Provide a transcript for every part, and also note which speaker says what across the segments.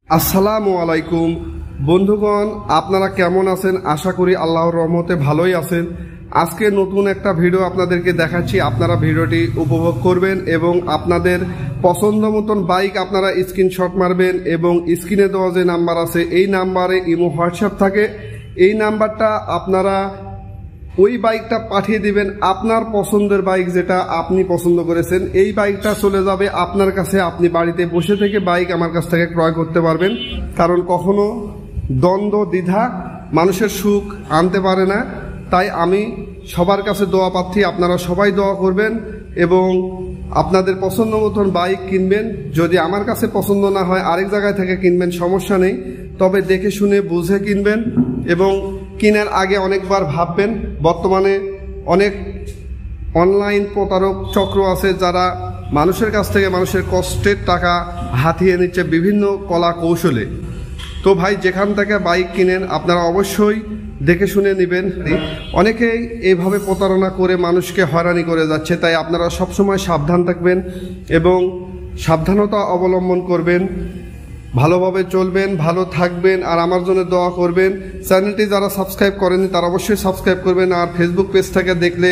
Speaker 1: আসসালামু আলাইকুম বন্ধুগণ, আপনারা কেমন আছেন? আশা করি আল্লাহর রহমতে ভালোই আছেন। আজকে নতুন একটা ভিডিও আপনাদেরকে দেখাচ্ছি, আপনারা ভিডিওটি উপভোগ করবেন এবং আপনাদের পছন্দ মতন বাইক আপনারা স্ক্রিনশট মারবেন এবং স্ক্রিনে দেওয়া যে নাম্বার আছে এই নাম্বারে ইমো হোয়াটসঅ্যাপ থাকে, এই নাম্বারটা আপনারা ওই বাইকটা পাঠিয়ে দিবেন। আপনার পছন্দের বাইক যেটা আপনি পছন্দ করেছেন এই বাইকটা চলে যাবে আপনার কাছে। আপনি বাড়িতে বসে থেকে বাইক আমার কাছ থেকে ক্রয় করতে পারবেন, কারণ কখনো দ্বন্দ্ব দ্বিধা মানুষের সুখ আনতে পারে না। তাই আমি সবার কাছে দোয়া পাচ্ছি, আপনারা সবাই দোয়া করবেন এবং আপনাদের পছন্দ মতন বাইক কিনবেন। যদি আমার কাছে পছন্দ না হয় আরেক জায়গায় থেকে কিনবেন, সমস্যা নেই, তবে দেখে শুনে বুঝে কিনবেন এবং কেনার আগে অনেকবার ভাববেন। বর্তমানে অনেক অনলাইন প্রতারক চক্র আছে যারা মানুষের কাছ থেকে মানুষের কষ্টের টাকা হাতিয়ে নিচ্ছে বিভিন্ন কলা কৌশলে। তো ভাই, যেখান থেকে বাইক কিনেন আপনারা অবশ্যই দেখে শুনে নেবেন। অনেকেই এইভাবে প্রতারণা করে মানুষকে হয়রানি করে যাচ্ছে, তাই আপনারা সবসময় সাবধান থাকবেন এবং সাবধানতা অবলম্বন করবেন, ভালোভাবে চলবেন, ভালো থাকবেন আর আমার জন্য দোয়া করবেন। চ্যানেলটি যারা সাবস্ক্রাইব করেনি তারা অবশ্যই সাবস্ক্রাইব করবেন আর ফেসবুক পেজ থেকে দেখলে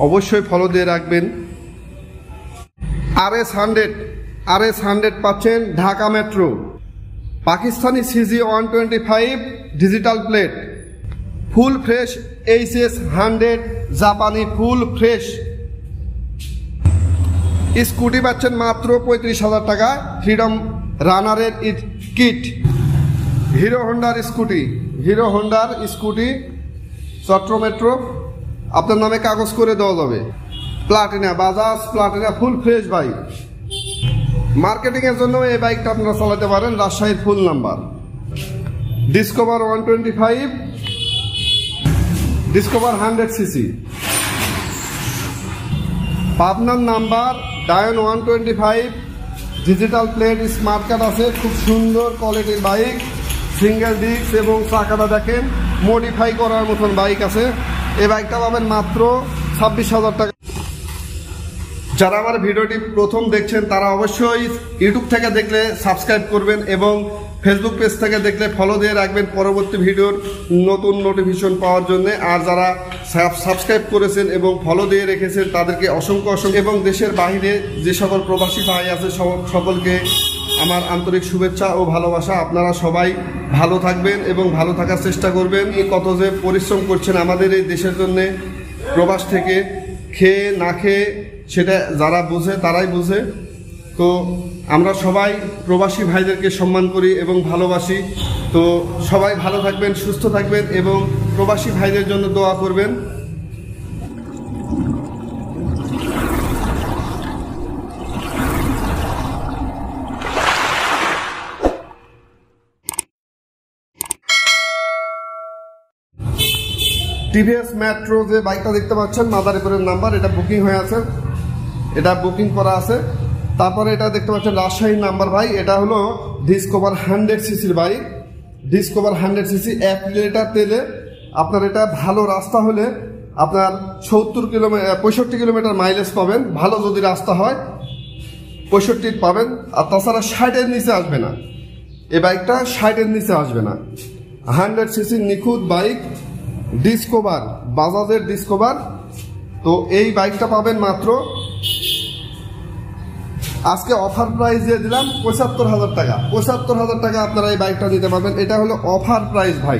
Speaker 1: অবশ্যই ফলো দিয়ে রাখবেন। RS100 পাচ্ছেন Dhaka metro, Pakistani CG 125 digital plate, full fresh HS100 জাপানি ফুল ফ্রেশ স্কুটি পাচ্ছেন মাত্র 35,000 টাকা। ফ্রিডম রানারের কিট, হিরো হোন্ডার স্কুটি চট্র মেট্রো আপনার নামে কাগজ করে দেওয়া যাবে। Platina, Bajaj Platina full fresh bike. মার্কেটিংয়ের জন্য এই বাইকটা আপনারা চালাতে পারেন। রাজশাহীর ফুল নাম্বার ডিসকভার 125, ডিসকভার 100cc, পাবনার নাম্বার ডায়ন 125 ডিজিটাল প্লেট, স্মার্ট কার্ড আছে, খুব সুন্দর কোয়ালিটির বাইক। সিঙ্গেল ডিস্ক এবং চাকাটা দেখেন মডিফাই করার মতন বাইক আছে। এই বাইকটা পাবেন মাত্র 26,000 টাকা। যারা আমার ভিডিওটি প্রথম দেখছেন তারা অবশ্যই ইউটিউব থেকে দেখলে সাবস্ক্রাইব করবেন এবং ফেসবুক পেজ থেকে দেখলে ফলো দিয়ে রাখবেন পরবর্তী ভিডিওর নতুন নোটিফিকেশন পাওয়ার জন্য। আর যারা সাবস্ক্রাইব করেছেন এবং ফলো দিয়ে রেখেছেন তাদেরকে অসংখ্য এবং দেশের বাইরে যে সকল প্রবাসী ভাই আছে সকলকে আমার আন্তরিক শুভেচ্ছা ও ভালোবাসা। আপনারা সবাই ভালো থাকবেন এবং ভালো থাকার চেষ্টা করবেন। কত যে পরিশ্রম করছেন আমাদের এই দেশের জন্যে, প্রবাস থেকে খেয়ে না খেয়ে, সেটা যারা বুঝে তারাই বুঝে। তো আমরা সবাই প্রবাসী ভাইদেরকে সম্মান করি এবং ভালোবাসি। তো সবাই ভালো থাকবেন, সুস্থ থাকবেন এবং প্রবাসী ভাইদের জন্য দোয়া করবেন। টিভিএস মেট্রো যে বাইকটা দেখতে পাচ্ছেন মাদারীপুরের নাম্বার, এটা বুকিং হয়ে আছে, এটা বুকিং করা আছে। তারপরে এটা দেখতে পাচ্ছেন রাজশাহীর নাম্বার ভাই, এটা হলো discover 100cc bike. Discover 100cc 1 litre তেলে আপনার এটা ভালো রাস্তা হলে আপনার 65 কিলোমিটার মাইলেজ পাবেন। ভালো যদি রাস্তা হয় 65 পাবেন, আর তাছাড়া 60-এর নিচে আসবে না। এই বাইকটা 60-এর নিচে আসবে না। 100cc নিখুঁত বাইক ডিসকভার, বাজাজের ডিসকভার। তো এই বাইকটা পাবেন মাত্র, আজকে অফার প্রাইস দিয়ে দিলাম 75,000 টাকা। 75,000 টাকা আপনারা এই বাইকটা নিতে পারবেন। এটা হলো অফার প্রাইস ভাই,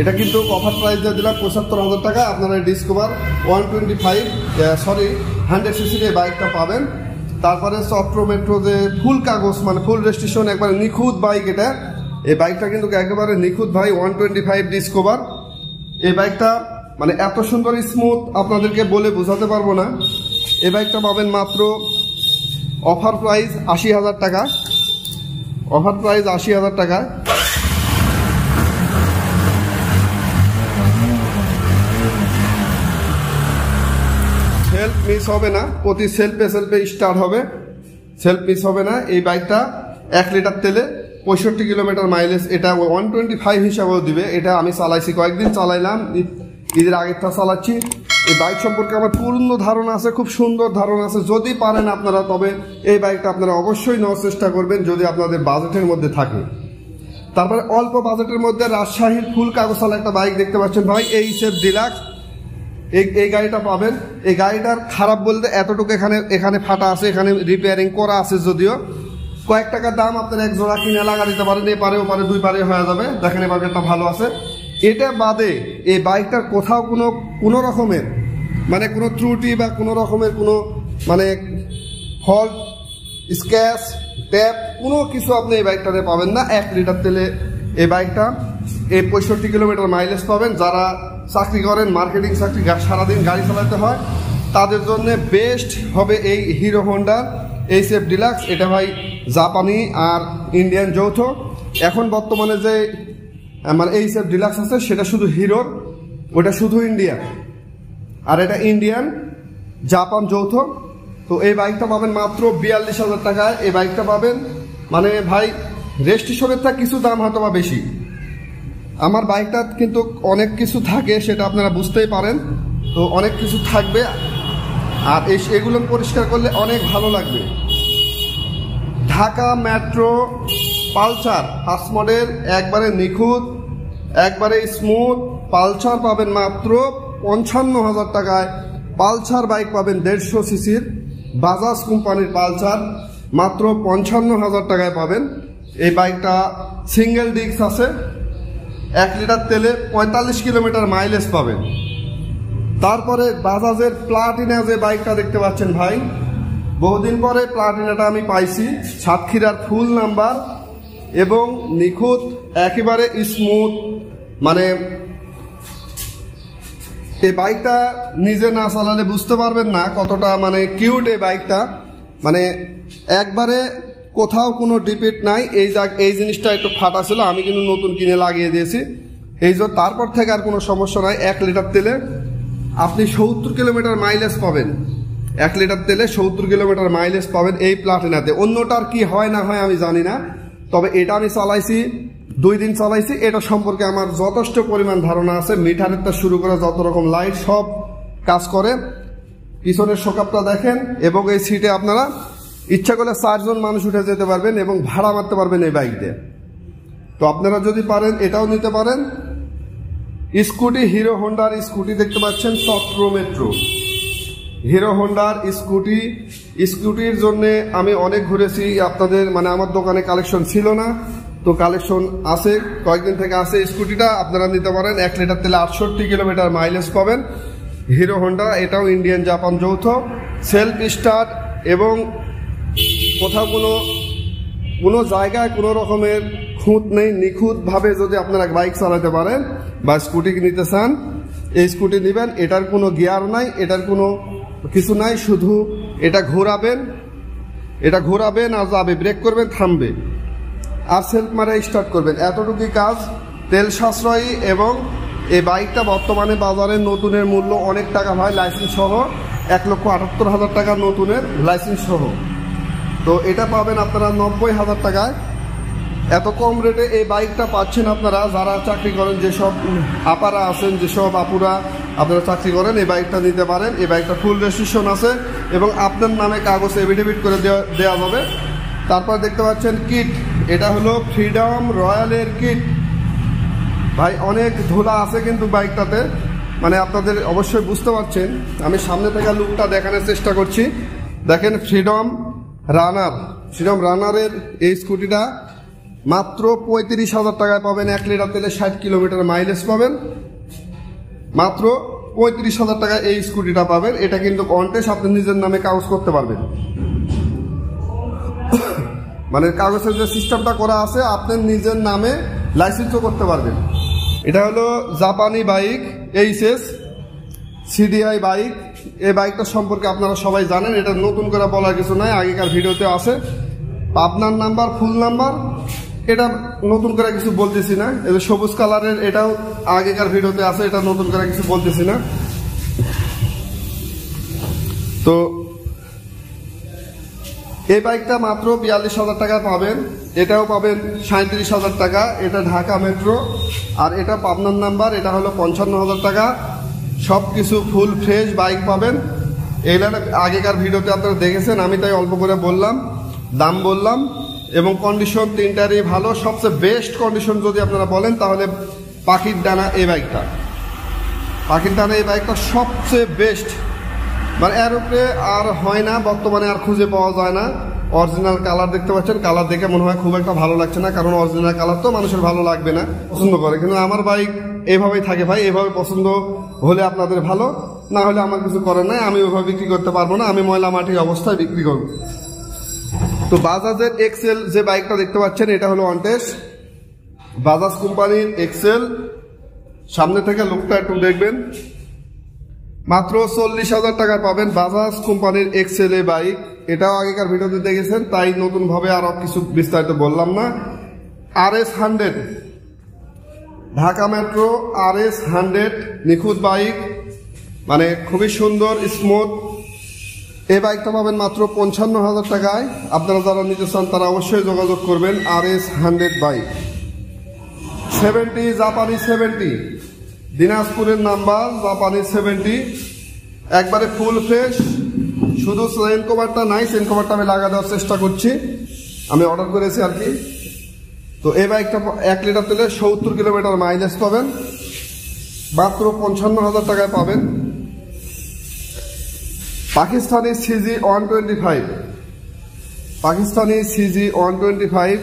Speaker 1: এটা কিন্তু অফার প্রাইস দিয়ে দিলাম 75,000 টাকা। আপনারা ডিসকভার 100cc এই বাইকটা পাবেন। তারপরে চট্র মেট্রো যে ফুল কাগজ মানে ফুল রেজিস্ট্রেশন একবারে নিখুঁত বাইক, এটা এই বাইকটা কিন্তু একেবারে নিখুঁত ভাই। 125 ডিসকভার এই বাইকটা মানে এত সুন্দর স্মুথ আপনাদেরকে বলে বোঝাতে পারবো না। এই বাইকটা পাবেন মাত্র অফার প্রাইস 80,000 টাকা। অফার প্রাইস 80,000 টাকা। সেলফ মিস হবে না, প্রতি সেলফে স্টার্ট হবে, সেলফ মিস হবে না। এই বাইকটা 1 লিটার তেলে 65 কিলোমিটার মাইলেজ, এটা 125 হিসাবেও দিবে। এটা আমি চালাইছি, কয়েকদিন চালাইলাম, ঈদের আগেরটা চালাচ্ছি। এই বাইক সম্পর্কে আমার পূর্ণ ধারণা আছে, খুব সুন্দর ধারণা আছে। যদি পারেন আপনারা তবে এই বাইকটা আপনারা অবশ্যই নেওয়ার চেষ্টা করবেন যদি আপনাদের বাজেটের মধ্যে থাকে। তারপরে অল্প বাজেটের মধ্যে রাজশাহীর ফুল কাগজওয়ালা একটা বাইক দেখতে পাচ্ছেন ভাই, এইচএফ ডিলাক্স। এই গাড়িটা পাবেন। এই গাড়িটার খারাপ বলতে এতটুকু এখানে ফাটা আছে, এখানে রিপেয়ারিং করা আছে, যদিও কয়েক টাকার দাম। আপনার এক জোড়া কিনে লাগা দিতে পারেন, এপারে ওপারে দুই পারে হয়ে যাবে। দেখেন এই বাইকটা ভালো আছে। এটা বাদে এই বাইকটার কোথাও কোনো রকমের মানে কোনো ত্রুটি বা কোনো রকমের কোনো মানে ফল্ট, স্ক্র্যাচ, ট্যাপ কোনো কিছু আপনি এই বাইকটাতে পাবেন না। 1 লিটার তেলে এই বাইকটা 65 কিলোমিটার মাইলেজ পাবেন। যারা চাকরি করেন, মার্কেটিং চাকরি, সারাদিন গাড়ি চালাতে হয়, তাদের জন্য বেস্ট হবে এই হিরো হোন্ডা এইচএফ ডিলাক্স। এটা ভাই জাপানি আর ইন্ডিয়ান যৌথ। এখন বর্তমানে যে আমার এইচএফ ডিলাক্স আছে সেটা শুধু হিরোর, ওটা শুধু ইন্ডিয়ান, আর এটা ইন্ডিয়ান জাপান যৌথ। তো এই বাইকটা পাবেন মাত্র 42,000 টাকায়। এই বাইকটা পাবেন মানে ভাই রেজিস্ট্রেশনের থেকে কিছু দাম হয়তো বা বেশি। আমার বাইকটা কিন্তু অনেক কিছু থাকে, সেটা আপনারা বুঝতেই পারেন। তো অনেক কিছু থাকবে, আর এগুলো পরিষ্কার করলে অনেক ভালো লাগবে। Dhaka metro Pulsar first model, একবারে নিখুঁত, একবারে স্মুথ পালসার পাবেন মাত্র 55,000 টাকায়। পালসার বাইক পাবেন 150 সিসির বাজাজ কোম্পানির পালসার মাত্র 55,000 টাকায় পাবেন। এই বাইকটা সিঙ্গেল ডিস্ক আছে, 1 লিটার তেলে 45 কিলোমিটার মাইলেজ পাবেন। তারপরে বাজাজের প্লাটিনা যে বাইকটা দেখতে পাচ্ছেন ভাই, বহুদিন পরে প্লাটিনাটা আমি পাইছি। সাতক্ষীরার ফুল নাম্বার এবং নিখুঁত, একেবারে স্মুথ। মানে এই বাইকটা নিজে না চালালে বুঝতে পারবেন না কতটা মানে কিউট এই বাইকটা। মানে একবারে কোথাও কোনো ডিপিট নাই। এই জিনিসটা একটু ফাটা ছিল, আমি কিন্তু নতুন কিনে লাগিয়ে দিয়েছি। এই জন্য তারপর থেকে আর কোনো সমস্যা নাই। 1 লিটার তেলে আপনি 70 কিলোমিটার মাইলেজ পাবেন। 1 লিটার তেলে 70 কিলোমিটার মাইলেজ পাবেন এই প্লাটিনাতে। অন্যটার কি হয় না হয় আমি জানি না, তবে এটা আমি চালাইছি, 2 দিন চালাইছি। এটা সম্পর্কে আমার যথেষ্ট পরিমাণ ধারণা আছে। মিটারের তা শুরু করে যত রকম লাইট সব কাজ করে। পিছনের শোকাপটা দেখেন, এবং এই সিটে আপনারা ইচ্ছা করলে 4 জন মানুষ উঠে যেতে পারবেন এবং ভাড়া মারতে পারবেন এই বাইক দিয়ে। তো আপনারা যদি পারেন এটাও নিতে পারেন। স্কুটি, হিরো হোন্ডার স্কুটি দেখতে পাচ্ছেন, চক্র মেট্রো হিরো হোন্ডার স্কুটির জন্য আমি অনেক ঘুরেছি। আপনাদের মানে আমার দোকানে কালেকশন ছিল না, তো কালেকশন আছে, কয়েকদিন থেকে আছে। স্কুটিটা আপনারা নিতে পারেন। 1 লিটার তেলে 68 কিলোমিটার মাইলেজ পাবেন। হিরো হোন্ডা, এটাও ইন্ডিয়ান জাপান যৌথ, সেলফ স্টার্ট, এবং কোথাও কোনো জায়গায় কোনো রকমের খুঁত নেই। নিখুঁতভাবে যদি আপনারা বাইক চালাতে পারেন বা স্কুটি নিতে চান, এই স্কুটি নেবেন। এটার কোনো গিয়ার নাই, এটার কোনো কিছু নাই, শুধু এটা ঘোরাবেন আর যাবে, ব্রেক করবেন, থামবে, আর সেলফ মারা স্টার্ট করবেন। এতটুকুই কাজ, তেল সাশ্রয়ী। এবং এই বাইকটা বর্তমানে বাজারে নতুনের মূল্য অনেক টাকা ভাই, লাইসেন্স সহ 1,78,000 টাকা নতুনের লাইসেন্স সহ। তো এটা পাবেন আপনারা 90,000 টাকায়। এত কম রেটে এই বাইকটা পাচ্ছেন আপনারা যারা চাকরি করেন, যেসব আপারা আছেন, যেসব আপুরা আপনারা চাকরি করেন, এই বাইকটা নিতে পারেন। এই বাইকটা ফুল রেজিস্ট্রেশন আছে এবং আপনার নামে কাগজ এফিডেভিট করে দেওয়া যাবে। তারপর দেখতে পাচ্ছেন কিট, এটা হলো ফ্রিডম রয়্যালের কিট। ভাই অনেক ধুলা আছে কিন্তু বাইকটাতে, মানে আপনাদের অবশ্যই বুঝতে পারছেন। আমি সামনে থেকে লুকটা দেখানোর চেষ্টা করছি। দেখেন ফ্রিডম রানারের এই স্কুটিটা মাত্র 35,000 টাকায় পাবেন। 1 লিটার তেলে 60 কিলোমিটার মাইলেজ পাবেন। মাত্র 35,000 টাকায় এই স্কুটিটা পাবেন। এটা কিন্তু কন্টেস্ট, আপনি নিজের নামে কাগজ করতে পারবেন। মানে কাগজের যে সিস্টেমটা করা আছে, আপনি নিজের নামে লাইসেন্সও করতে পারবেন। এটা হলো জাপানি বাইক, এইচএস সিডিআই বাইক। এই বাইকটা সম্পর্কে আপনারা সবাই জানেন, এটা নতুন করে বলার কিছু নাই, আগেকার ভিডিওতে আছে। পাবনার নাম্বার, ফুল নাম্বার, এটা নতুন করে কিছু বলতেছি না। এই যে সবুজ কালারের, এটাও আগেকার ভিডিওতে আছে, এটা নতুন করে কিছু বলতেছি না। তো এই বাইকটা মাত্র 42,000 টাকা পাবেন। এটাও পাবেন 37,000 টাকা। এটা ঢাকা মেট্রো, আর এটা পাবনার নাম্বার, এটা হলো 55,000 টাকা। সব কিছু ফুল ফ্রেশ বাইক পাবেন। এইটা আগেকার ভিডিওতে আপনারা দেখেছেন, আমি তাই অল্প করে বললাম, দাম বললাম। এবং কন্ডিশন তিনটারই ভালো। সবচেয়ে বেস্ট কন্ডিশন যদি আপনারা বলেন তাহলে পাখির ডানা এই বাইকটা, পাখির ডানা এই বাইকটা সবচেয়ে বেস্ট। মানে এর উপরে আর হয় না, বর্তমানে আর খুঁজে পাওয়া যায় না। অরিজিনাল কালার দেখতে পাচ্ছেন, কালার দেখে মনে হয় খুব একটা ভালো লাগছে না, কারণ অরিজিনাল কালার তো মানুষের ভালো লাগবে না, পছন্দ করে। কিন্তু আমার বাইক এইভাবেই থাকে ভাই, এইভাবে পছন্দ হলে আপনাদের ভালো, না হলে আমার কিছু করার নাই। আমি ওইভাবে বিক্রি করতে পারবো না, আমি ময়লা মাটির অবস্থায় বিক্রি করব। তো বাজাজের এক্সেল যে বাইকটা দেখতে পাচ্ছেন এটা হলো ওয়ান্টেজ, বাজাজ কোম্পানির এক্সেল। সামনে থেকে লুকটা একটু দেখবেন, মাত্র 40,000 টাকায় পাবেন বাজাজ কোম্পানির এক্সেল এ বাইক। এটাও আগেকার ভিডিওতে দেখেছেন, তাই নতুনভাবে আরো কিছু বিস্তারিত বললাম না। RS100 ঢাকা মেট্রো RS100 নিখুঁত বাইক, মানে খুবই সুন্দর স্মুথ। এই বাইকটা পাবেন মাত্র 55,000 টাকায়। আপনারা যারা নিতে চান তারা অবশ্যই যোগাযোগ করবেন। RS100 বাইক 70 জাপানি 70, দিনাজপুরের নাম্বার, জাপানি 70, একবারে ফুল ফ্রেশ। শুধু চেইন কভারটা নাই, চেইন কভারটা আমি লাগা দেওয়ার চেষ্টা করছি, আমি অর্ডার করেছি আর কি। তো এই বাইকটা 1 লিটার তেলে 70 কিলোমিটার মাইলেজ পাবেন, মাত্র 55,000 টাকায় পাবেন। পাকিস্তানি CG125, পাকিস্তানি CG125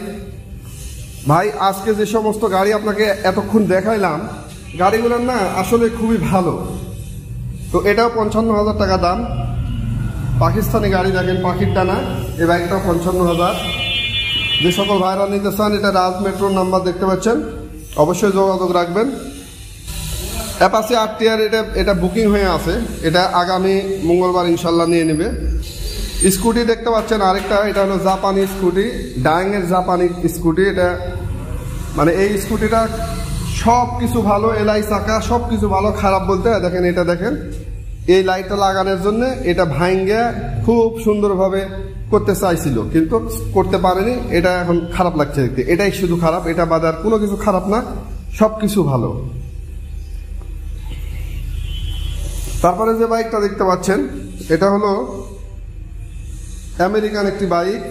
Speaker 1: ভাই, আজকে যে সমস্ত গাড়ি আপনাকে এতক্ষণ দেখাইলাম, গাড়িগুলোর না আসলে খুবই ভালো। তো এটাও 55,000 টাকা দাম। পাকিস্তানি গাড়ি দেখেন, পাখির ডানা, এই বাইকটা 55,000। যে সকল ভাইরা নিতে চান, এটা রাজ মেট্রোর নাম্বার দেখতে পাচ্ছেন, অবশ্যই যোগাযোগ রাখবেন। অ্যাপাচি RTR এটা বুকিং হয়ে আছে, এটা আগামী মঙ্গলবার ইনশাল্লাহ নিয়ে নেবে। স্কুটি দেখতে পাচ্ছেন আরেকটা, এটা হলো জাপানি স্কুটি, ডায়াংয়ের জাপানি স্কুটি। এটা মানে এই স্কুটিটা সব কিছু ভালো, এলআই চাকা সব কিছু ভালো, খারাপ বলতে দেখেন, এটা দেখেন, এই লাইটটা লাগানোর জন্য এটা ভাঙ্গে খুব সুন্দরভাবে করতে চাইছিল কিন্তু করতে পারেনি, এটা এখন খারাপ লাগছে দেখতে। এটাই শুধু খারাপ, এটা বাদে আর কোনো কিছু খারাপ না, সব কিছু ভালো। তারপরে যে বাইকটা দেখতে পাচ্ছেন এটা হলো আমেরিকান একটি বাইক,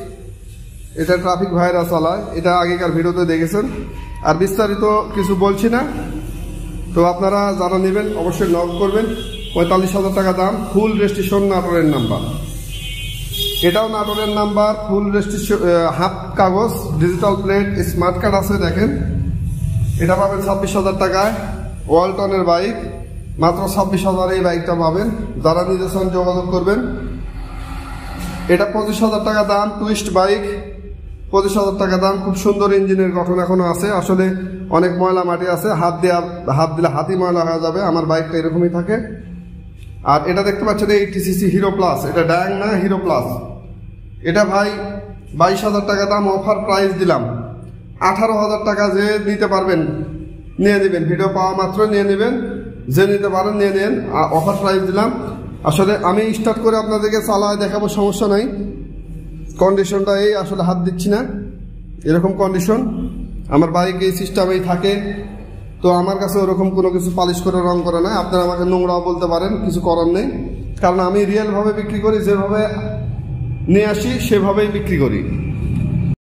Speaker 1: এটা ট্রাফিক ভাইরা চালায়, এটা আগেকার ভিডিওতে দেখেছেন, আর বিস্তারিত কিছু বলছি না। তো আপনারা যারা নেবেন অবশ্যই নক করবেন। 45,000 টাকা দাম, ফুল রেজিস্ট্রেশন, নাটোরের নাম্বার। এটাও নাটোরের নাম্বার, ফুল রেজিস্ট্রেশন, হাফ কাগজ, ডিজিটাল প্লেট, স্মার্ট কার্ড আছে দেখেন। এটা পাবেন 26,000 টাকায়। ওয়ালটনের বাইক, মাত্র 26,000 এই বাইকটা পাবেন। যারা নিতে চান যোগাযোগ করবেন। এটা 25,000 টাকা দাম, টুইস্ট বাইক, 25,000 টাকা দাম। খুব সুন্দর ইঞ্জিনের গঠন এখনো আছে, আসলে অনেক ময়লা মাটি আছে, হাত দিলে হাতই ময়লা হয়ে যাবে, আমার বাইকটা এরকমই থাকে। আর এটা দেখতে পাচ্ছেন 80cc হিরো প্লাস, এটা ডায়াং না, হিরো প্লাস। এটা ভাই 22,000 টাকা দাম, অফার প্রাইস দিলাম 18,000 টাকা। যে নিতে পারবেন নিয়ে নেবেন, ভিডিও পাওয়া মাত্র নিয়ে নেবেন, যে নিতে পারেন নিয়ে নেন, অফার প্রাইস দিলাম। আসলে আমি স্টার্ট করে আপনাদেরকে চালায় দেখাবো, সমস্যা নাই। কন্ডিশনটা এই, আসলে হাত দিচ্ছি না, এরকম কন্ডিশন। আমার বাইক এই সিস্টেমেই থাকে, তো আমার কাছে ওরকম কোনো কিছু পালিশ করে রং করে না। আপনারা আমাকে নোংরাও বলতে পারেন, কিছু করার নেই, কারণ আমি রিয়েলভাবে বিক্রি করি, যেভাবে নিয়ে আসি সেভাবেই বিক্রি করি।